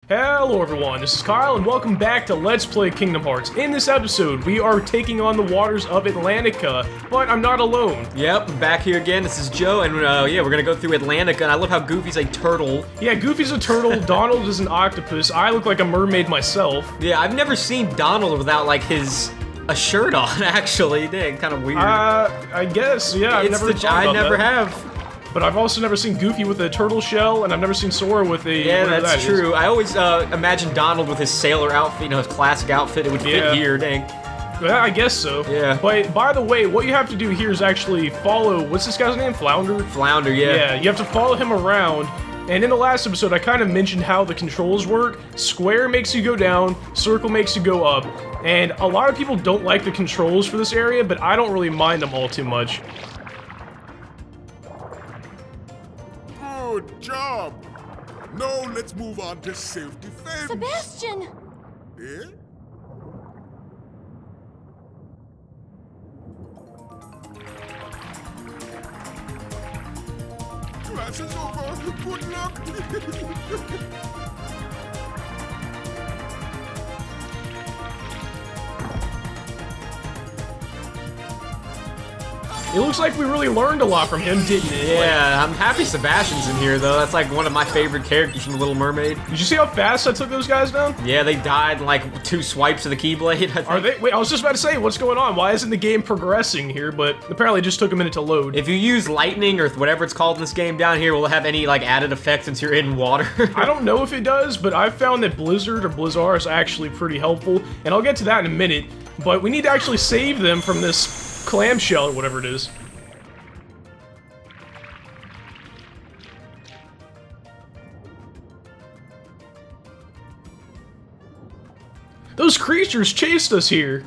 Hello everyone, this is Kyle and welcome back to Let's Play Kingdom Hearts. In this episode, we are taking on the waters of Atlantica, but I'm not alone. Yep, back here again, this is Joe, and yeah, we're gonna go through Atlantica, and I love how Goofy's a turtle. Yeah, Goofy's a turtle, Donald is an octopus, I look like a mermaid myself. Yeah, I've never seen Donald without, like, a shirt on, actually. Dang, kind of weird. I guess, yeah, I never have. But I've also never seen Goofy with a turtle shell, and I've never seen Sora with a... Yeah, that's true. I always imagine Donald with his sailor outfit, you know, his classic outfit. It would fit here, dang. Yeah, I guess so. Yeah. But, by the way, what you have to do here is actually follow... What's this guy's name? Flounder? Flounder, yeah. Yeah, you have to follow him around. And in the last episode, I kind of mentioned how the controls work. Square makes you go down, circle makes you go up. And a lot of people don't like the controls for this area, but I don't really mind them all too much. Good job! Now let's move on to self-defense. Sebastian! Eh? Class is over. Good luck. It looks like we really learned a lot from him, didn't it? Yeah, I'm happy Sebastian's in here, though. That's like one of my favorite characters from The Little Mermaid. Did you see how fast I took those guys down? Yeah, they died in like 2 swipes of the Keyblade, I think. Are they? Wait, I was just about to say, what's going on? Why isn't the game progressing here? But apparently it just took a minute to load. If you use lightning or whatever it's called in this game down here, will it have any like added effect since you're in water? I don't know if it does, but I've found that Blizzard or Blizzard is actually pretty helpful, and I'll get to that in a minute. But we need to actually save them from this clamshell or whatever it is. Those creatures chased us here.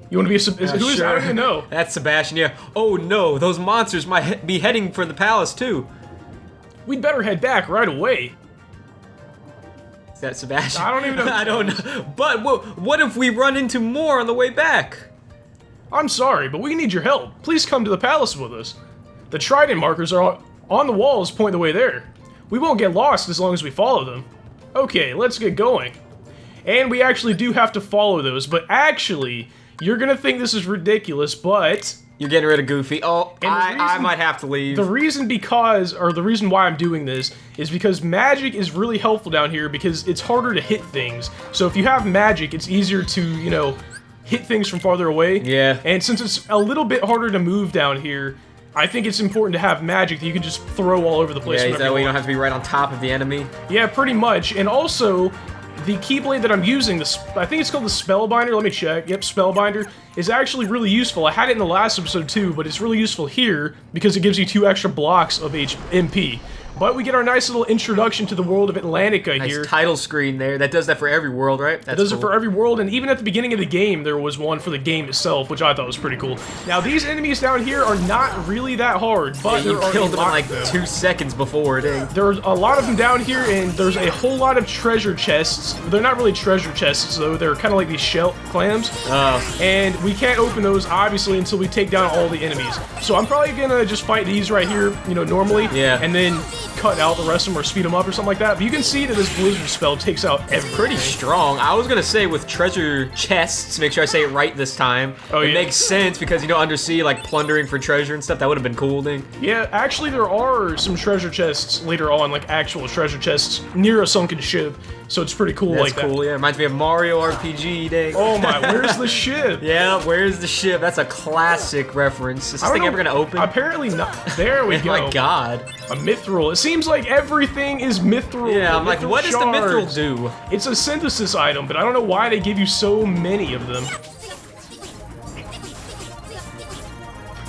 You want to be who is? Sure. I don't even know. That's Sebastian, yeah. Oh no, those monsters might be heading for the palace too. We'd better head back right away. Is that Sebastian? I don't even know. I don't know. But what if we run into more on the way back? I'm sorry, but we need your help. Please come to the palace with us. The Triton markers are on the walls point the way there. We won't get lost as long as we follow them. Okay, let's get going. And we actually do have to follow those, but actually, you're gonna think this is ridiculous, but... You're getting rid of Goofy. Oh, I might have to leave. The reason why I'm doing this is because magic is really helpful down here because it's harder to hit things. So if you have magic, it's easier to, you know, hit things from farther away. Yeah. And since it's a little bit harder to move down here, I think it's important to have magic that you can just throw all over the place. Yeah, that way you don't have to be right on top of the enemy. Yeah, pretty much. And also... the Keyblade that I'm using, I think it's called the Spellbinder, let me check, yep, Spellbinder, is actually really useful. I had it in the last episode too, but it's really useful here because it gives you 2 extra blocks of MP. But we get our nice little introduction to the world of Atlantica here. Nice title screen there. That does that for every world, right? That does it for every world, and even at the beginning of the game, there was one for the game itself, which I thought was pretty cool. Now, these enemies down here are not really that hard, but yeah, you killed them in like 2 seconds before, dang. There's a lot of them down here, and there's a whole lot of treasure chests. They're not really treasure chests, though. They're kind of like these shell clams. And we can't open those, obviously, until we take down all the enemies. So I'm probably gonna just fight these right here, you know, normally. Yeah. And then cut out the rest of them or speed them up or something like that. But you can see that this Blizzard spell takes out everything. It's pretty strong. I was gonna say with treasure chests, make sure I say it right this time. Oh, it yeah. makes sense because, you know, undersea, like plundering for treasure and stuff, that would have been cool, dang. Yeah, actually there are some treasure chests later on, like actual treasure chests near a sunken ship. So it's pretty cool like that. That's cool, yeah. Reminds me of Mario RPG, dang. Oh my, where's the ship? Yeah, where's the ship? That's a classic reference. Is this thing ever gonna open? Apparently not. There we go. Oh my god. A mithril. It seems like everything is mithril. Yeah, I'm like, what does the mithril do? It's a synthesis item, but I don't know why they give you so many of them.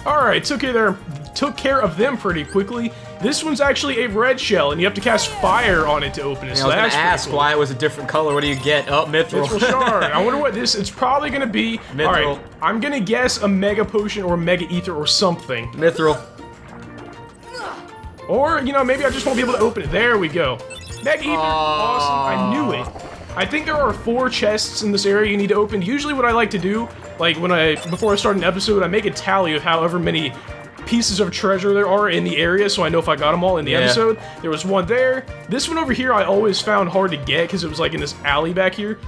Alright, took care of them pretty quickly. This one's actually a red shell, and you have to cast fire on it to open it. Yeah, so I was gonna ask why it was a different color. What do you get? Oh, mithril. Mithril shard. I wonder what this. It's probably gonna be. Mithril. All right, I'm gonna guess a mega potion or mega ether or something. Mithril. Or you know, maybe I just won't be able to open it. There we go. Mega ether. Awesome. I knew it. I think there are 4 chests in this area you need to open. Usually, what I like to do, like before I start an episode, I make a tally of however many pieces of treasure there are in the area, so I know if I got them all in the episode. There was one there. This one over here I always found hard to get because it was like in this alley back here.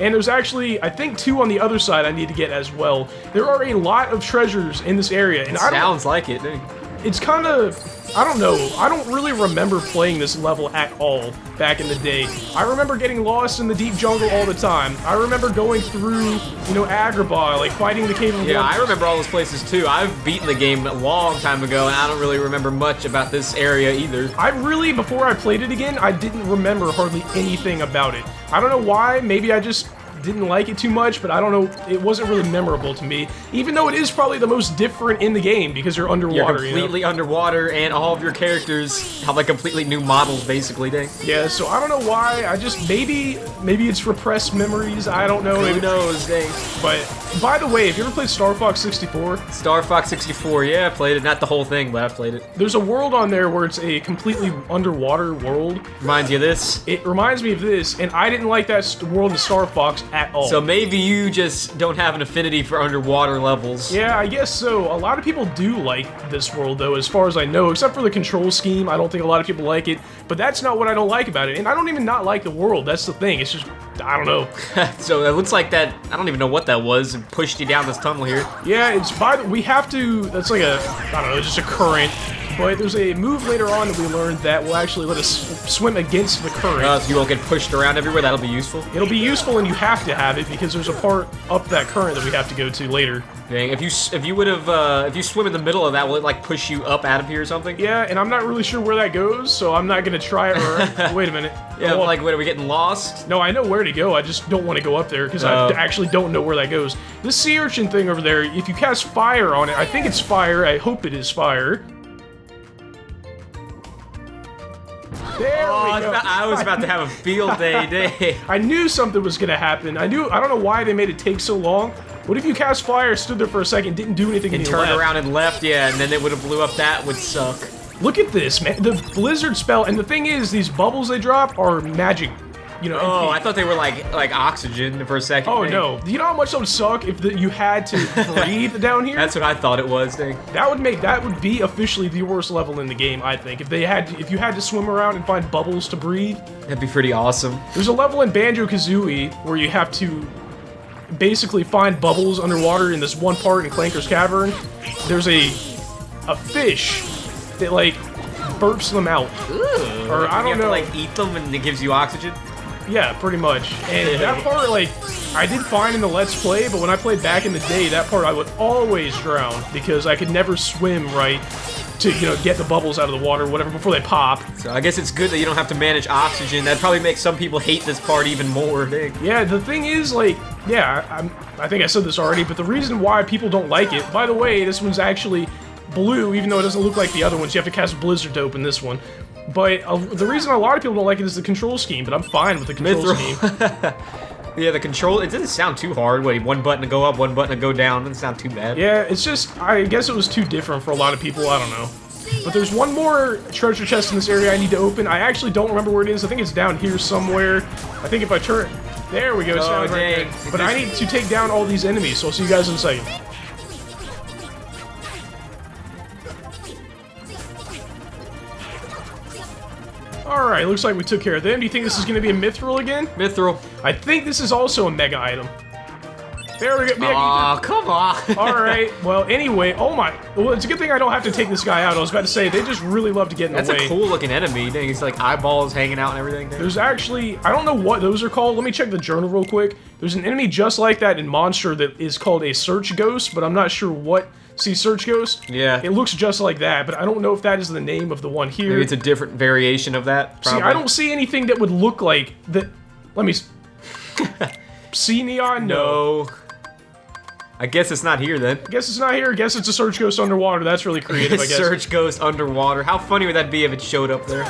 And there's actually, I think, 2 on the other side I need to get as well. There are a lot of treasures in this area, and sounds like it, dude. It's kind of, I don't know, I don't really remember playing this level at all back in the day. I remember getting lost in the deep jungle all the time. I remember going through, you know, Agrabah, like fighting the Cave of Yeah, Wonders. I remember all those places too. I've beaten the game a long time ago, and I don't really remember much about this area either. I really, before I played it again, I didn't remember hardly anything about it. I don't know why, maybe I just didn't like it too much, but I don't know, it wasn't really memorable to me, even though it is probably the most different in the game because you're underwater. You're completely underwater, and all of your characters have like completely new models, basically, dang. Yeah, so I don't know why, I just, maybe it's repressed memories, I don't know. Who knows, dang. But, by the way, have you ever played Star Fox 64? Star Fox 64, yeah, I played it, not the whole thing, but I played it. There's a world on there where it's a completely underwater world. Reminds you of this? It reminds me of this, and I didn't like that world in Star Fox at all. So maybe you just don't have an affinity for underwater levels. Yeah, I guess so. A lot of people do like this world, though, as far as I know, except for the control scheme. I don't think a lot of people like it, but that's not what I don't like about it. And I don't even not like the world. That's the thing. It's just, I don't know. So it looks like that, I don't even know what that was, and pushed you down this tunnel here. Yeah, it's we have to, that's like a, I don't know, just a current. But there's a move later on that we learned that will actually let us swim against the current. So you won't get pushed around everywhere, that'll be useful. It'll be useful, and you have to have it because there's a part up that current that we have to go to later. Dang, if you swim in the middle of that, will it like push you up out of here or something? Yeah, and I'm not really sure where that goes, so I'm not gonna try it. Or wait a minute. Yeah, like, wait, are we getting lost? No, I know where to go. I just don't want to go up there because I actually don't know where that goes. This sea urchin thing over there, if you cast fire on it, I think it's fire. I hope it is fire. There we go. I was about to have a field day. I knew something was gonna happen. I don't know why they made it take so long. What if you cast fire, stood there for a second, didn't do anything, and turned around and left? Yeah, and then it would have blew up. That would suck. Look at this, man. The blizzard spell, and the thing is, these bubbles they drop are magic. You know. Oh, I thought they were like oxygen for a second. Oh no! Do you know how much that would suck if you had to breathe down here? That's what I thought it was, dang. That would be officially the worst level in the game, I think. If you had to swim around and find bubbles to breathe. That'd be pretty awesome. There's a level in Banjo-Kazooie where you have to basically find bubbles underwater in this one part in Clanker's Cavern. There's a fish that like burps them out. Ooh, or I don't know. You have to, like, eat them and it gives you oxygen. Yeah, pretty much. And that part, like, I did fine in the Let's Play, but when I played back in the day, that part I would always drown because I could never swim right to, you know, get the bubbles out of the water or whatever before they pop. So I guess it's good that you don't have to manage oxygen. That probably makes some people hate this part even more, dang. Yeah, the thing is, like, yeah, I think I said this already, but the reason why people don't like it, by the way, this one's actually blue, even though it doesn't look like the other ones. You have to cast Blizzard to open this one. But the reason a lot of people don't like it is the control scheme, but I'm fine with the control scheme. Yeah, the control, it doesn't sound too hard. Wait, one button to go up, one button to go down. It doesn't sound too bad. Yeah, it's just, I guess it was too different for a lot of people, I don't know. But there's one more treasure chest in this area I need to open. I actually don't remember where it is. I think it's down here somewhere. I think if I turn... There we go, it's down right there. But I need to take down all these enemies, so I'll see you guys in a second. Alright, looks like we took care of them. Do you think this is going to be a mithril again? Mithril. I think this is also a mega item. There we go. Aw, come on. Alright, well, anyway, oh my. Well, it's a good thing I don't have to take this guy out. I was about to say, they just really love to get in the way. That's a cool looking enemy. Dang, it's like eyeballs hanging out and everything. Dang. There's actually, I don't know what those are called. Let me check the journal real quick. There's an enemy just like that in Monster that is called a Search Ghost, but I'm not sure what. See, Search Ghost? Yeah. It looks just like that, but I don't know if that is the name of the one here. Maybe it's a different variation of that, probably. See, I don't see anything that would look like that. Let me... See, Neon? No. I guess it's not here, then. I guess it's not here. I guess it's a Search Ghost underwater. That's really creative, I guess. Search Ghost underwater. How funny would that be if it showed up there?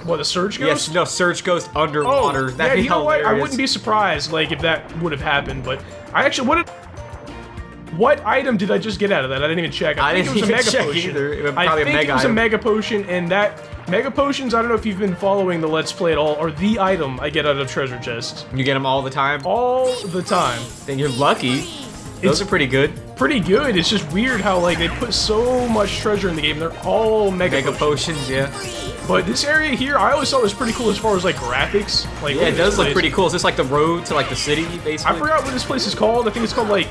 What, a Search Ghost? Yes, no, Search Ghost underwater. Oh, That'd be you know hilarious. what? I wouldn't be surprised, like, if that would have happened, but... I actually... What item did I just get out of that? I didn't even check. I think it was a Mega Potion. I think it was a Mega Potion, and that... Mega Potions, I don't know if you've been following the Let's Play at all, are the item I get out of treasure chests. You get them all the time? All the time. Then you're lucky. Those are pretty good. pretty good. It's just weird how like they put so much treasure in the game. They're all mega potions, yeah. But this area here, I always thought was pretty cool as far as like graphics. Like, yeah, it does look pretty cool. Is this like the road to like the city, basically? I forgot what this place is called. I think it's called like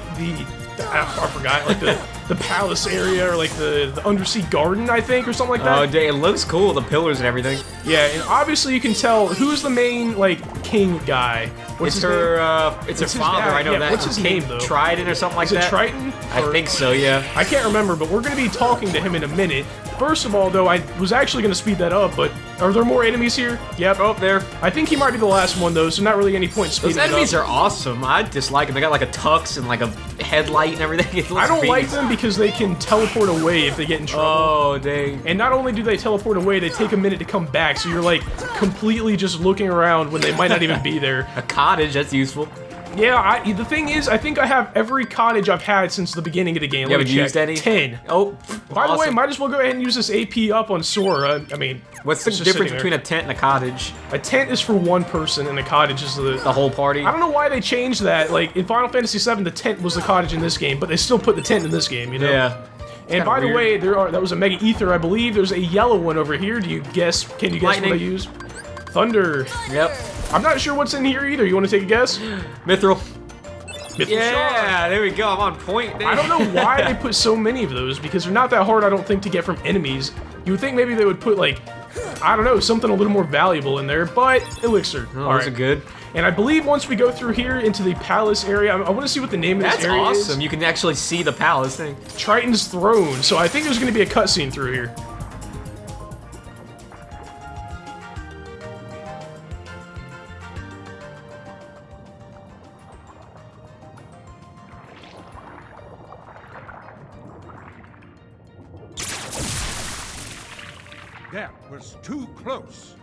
I forgot, like the palace area or like the undersea garden, I think, or something like that. Oh, dang, it looks cool, the pillars and everything. Yeah, and obviously you can tell who's the main like king guy. It's her father. I know that. What's his name though? Triton or something like that. Is it Triton? I think so. Yeah. I can't remember, but we're gonna be talking to him in a minute. First of all, though, I was actually gonna speed that up, but are there more enemies here? Yep. Oh, there. I think he might be the last one though, so not really any point speeding it up. Those enemies are awesome. I dislike them. They got like a tux and like a headlight and everything. I don't like them because they can teleport away if they get in trouble. Oh, dang. And not only do they teleport away, they take a minute to come back, so you're like completely just looking around when they might not even be there. A cottage, that's useful. Yeah, the thing is, I think I have every cottage I've had since the beginning of the game. You haven't used any? 10. Oh, by the way, might as well go ahead and use this AP up on Sora. I mean, what's the difference between a tent and a cottage? A tent is for one person, and a cottage is the whole party. I don't know why they changed that. Like in Final Fantasy VII, the tent was the cottage in this game, but they still put the tent in this game. You know? Yeah. And by the way, that was a Mega Ether, I believe. There's a yellow one over here. Do you guess? Can you guess Lightning. what I use? Thunder. Yep. I'm not sure what's in here either. You want to take a guess? Mithril. Yeah, there we go. I'm on point. I don't know why they put so many of those, because they're not that hard, I don't think, to get from enemies. You would think maybe they would put, like, I don't know, something a little more valuable in there, but Elixir. Oh, those are good. And I believe once we go through here into the palace area, I want to see what the name of this area is. That's awesome. You can actually see the palace thing. Triton's throne. So I think there's going to be a cutscene through here. That was too close.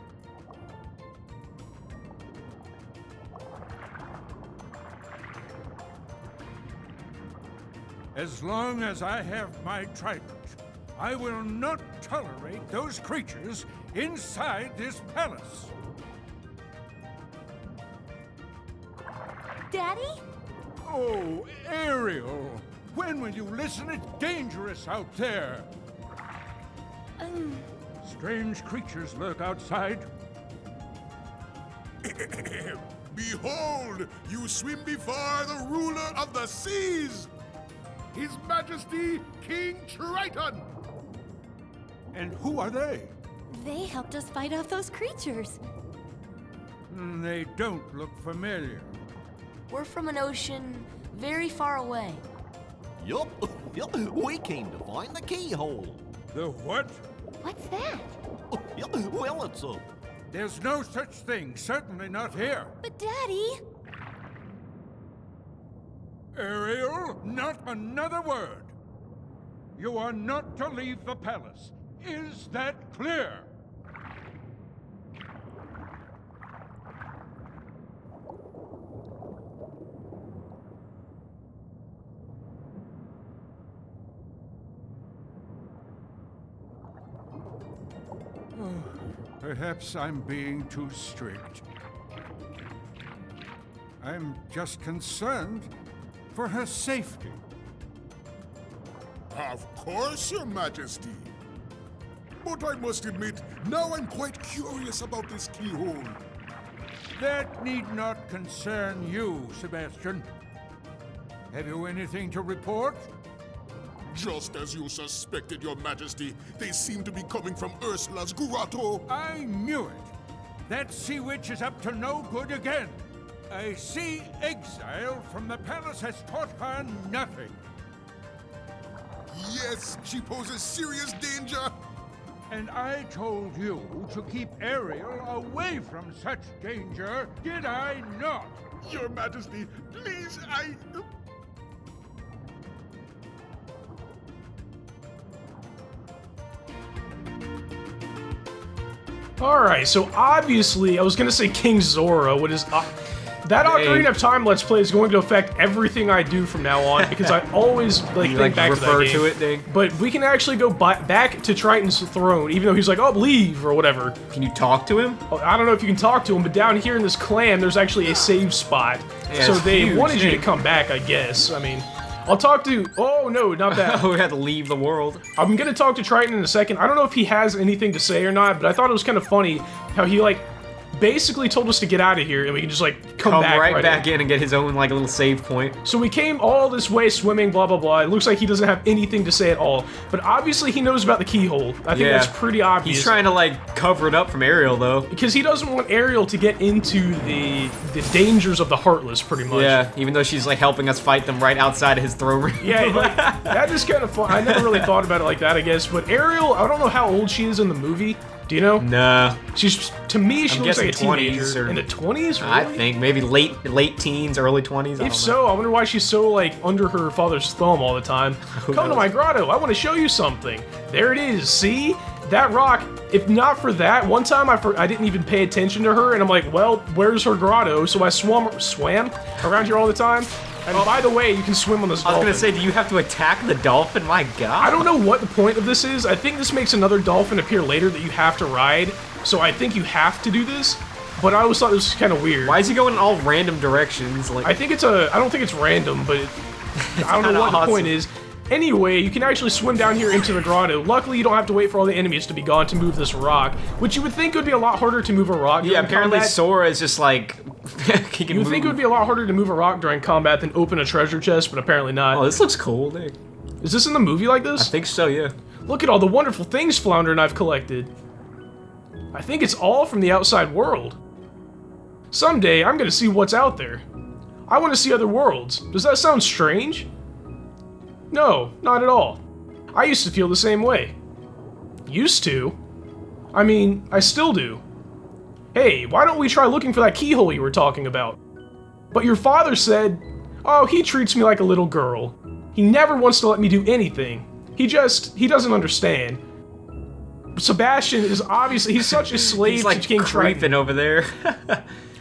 As long as I have my trident, I will not tolerate those creatures inside this palace. Daddy? Oh, Ariel! When will you listen? It's dangerous out there! Strange creatures lurk outside. Behold, you swim before the ruler of the seas, His Majesty King Triton. And who are they? They helped us fight off those creatures. They don't look familiar. We're from an ocean very far away. Yup, we came to find the keyhole. The what? What's that? Well, it's a... There's no such thing, certainly not here. But Daddy... Ariel, not another word. You are not to leave the palace. Is that clear? Perhaps I'm being too strict. I'm just concerned for her safety. Of course, Your Majesty. But I must admit, now I'm quite curious about this keyhole. That need not concern you, Sebastian. Have you anything to report? Just as you suspected, Your Majesty, they seem to be coming from Ursula's grotto. I knew it. That sea witch is up to no good again. A sea exile from the palace has taught her nothing. Yes, she poses serious danger. And I told you to keep Ariel away from such danger, did I not? Your Majesty, please, Alright, so obviously, I was gonna say King Zora, what is... that Ocarina of Time Let's Play is going to affect everything I do from now on, because I always, think back to that game. It, Ding. But we can actually go back to Triton's throne, even though he's like, oh, leave, or whatever. Can you talk to him? I don't know if you can talk to him, but down here in this clan, there's actually a save spot. Yeah, so they huge, wanted you to come back, I guess. I mean, I'll talk to... Oh, no, not that. We had to leave the world. I'm gonna talk to Triton in a second. I don't know if he has anything to say or not, but I thought it was kind of funny how he, like, basically told us to get out of here and we can just, like, come back right back in and get his own, like, little save point. So we came all this way swimming, blah, blah, blah. It looks like he doesn't have anything to say at all. But obviously he knows about the keyhole. I think that's pretty obvious. He's trying to, like, cover it up from Ariel, though. Because he doesn't want Ariel to get into the dangers of the Heartless, pretty much. Yeah, even though she's, like, helping us fight them right outside of his throne room. Yeah, like, that is kind of fun. I never really thought about it like that, I guess. But Ariel, I don't know how old she is in the movie. Do you know? Nah. She's, to me, she looks like a teenager. Or, in the 20s, really? I think, maybe late teens, early 20s. If so, I wonder why she's so, like, under her father's thumb all the time. Come to my grotto, I want to show you something. There it is, see? That rock, if not for that, one time I didn't even pay attention to her, and I'm like, well, where's her grotto? So I swam around here all the time. And by the way, you can swim on this dolphin. I was gonna say, do you have to attack the dolphin? My god. I don't know what the point of this is. I think this makes another dolphin appear later that you have to ride. So I think you have to do this. But I always thought this was kind of weird. Why is he going in all random directions? Like, I don't think it's random, but I don't know what the point is. Anyway, you can actually swim down here into the grotto. Luckily, you don't have to wait for all the enemies to be gone to move this rock, which you would think would be a lot harder to move a rock. Yeah, apparently Sora is just like he can You would think it would be a lot harder to move a rock during combat than open a treasure chest, but apparently not. Oh, this looks cool, dude. Is this in the movie like this? I think so, yeah. Look at all the wonderful things Flounder and I've collected. I think it's all from the outside world. Someday, I'm gonna see what's out there. I want to see other worlds. Does that sound strange? No, not at all. I used to feel the same way. Used to? I mean, I still do. Hey, why don't we try looking for that keyhole you were talking about? But your father said, oh, he treats me like a little girl. He never wants to let me do anything. He doesn't understand. Sebastian is obviously, he's such a slave he's like to King creeping Triton. over there.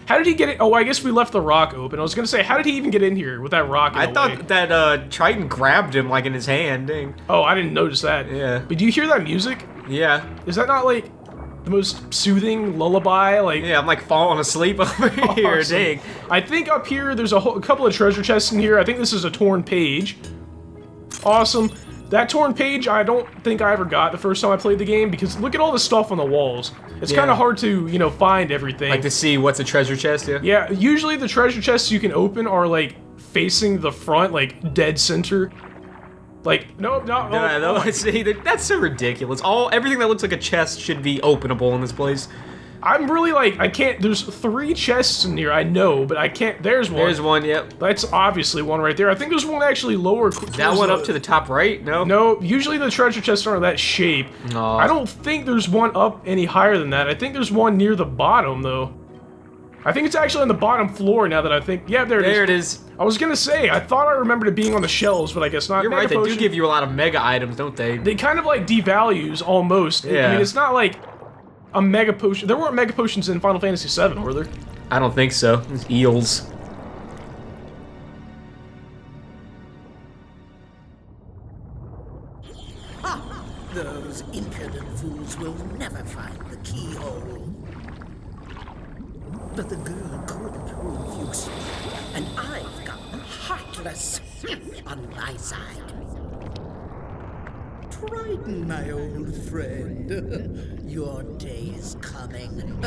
How did he get it? Oh, I guess we left the rock open. I was gonna say, how did he even get in here with that rock in the way? I thought that Triton grabbed him like in his hand. Dang. Oh, I didn't notice that. Yeah. But do you hear that music? Yeah. Is that not like the most soothing lullaby? Like, yeah, I'm like falling asleep over here. Awesome. Dang. I think up here there's a couple of treasure chests in here. I think this is a torn page. Awesome. That torn page, I don't think I ever got the first time I played the game, because look at all the stuff on the walls. It's kind of hard to, you know, find everything. Like to see what's a treasure chest, yeah? Yeah, usually the treasure chests you can open are, like, facing the front, like, dead center. Like, no, see, that's so ridiculous. Everything that looks like a chest should be openable in this place. I'm really like, I can't, there's 3 chests in here, I know, but I can't, there's one. There's one, yep. That's obviously one right there. I think there's one actually lower. That one up to the top right? No? No, usually the treasure chests aren't that shape. Aw. I don't think there's one up any higher than that. I think there's one near the bottom, though. I think it's actually on the bottom floor now that I think, yeah, there it is. There it is. I was gonna say, I thought I remembered it being on the shelves, but I guess not. You're Mega right, they Potion, do give you a lot of mega items, don't they? They kind of like devalues, almost. Yeah. I mean, it's not like a mega potion. There weren't mega potions in Final Fantasy VII, were there? I don't think so. It's eels. Those impudent fools will never find the keyhole. But the girl could prove useful, and I've got the Heartless on my side. Triton, my old friend, your day is coming.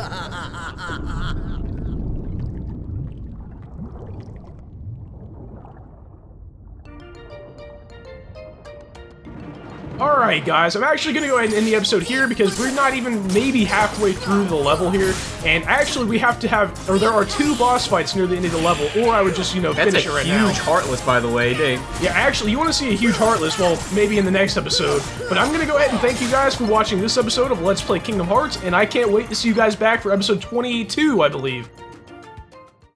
Alright guys, I'm actually going to go ahead and end the episode here because we're not even maybe halfway through the level here, and actually we have to have, or there are 2 boss fights near the end of the level, or I would just, you know, finish it right now. That's a huge Heartless, by the way, dang. Yeah, actually, you want to see a huge Heartless, well, maybe in the next episode, but I'm going to go ahead and thank you guys for watching this episode of Let's Play Kingdom Hearts, and I can't wait to see you guys back for episode 22, I believe.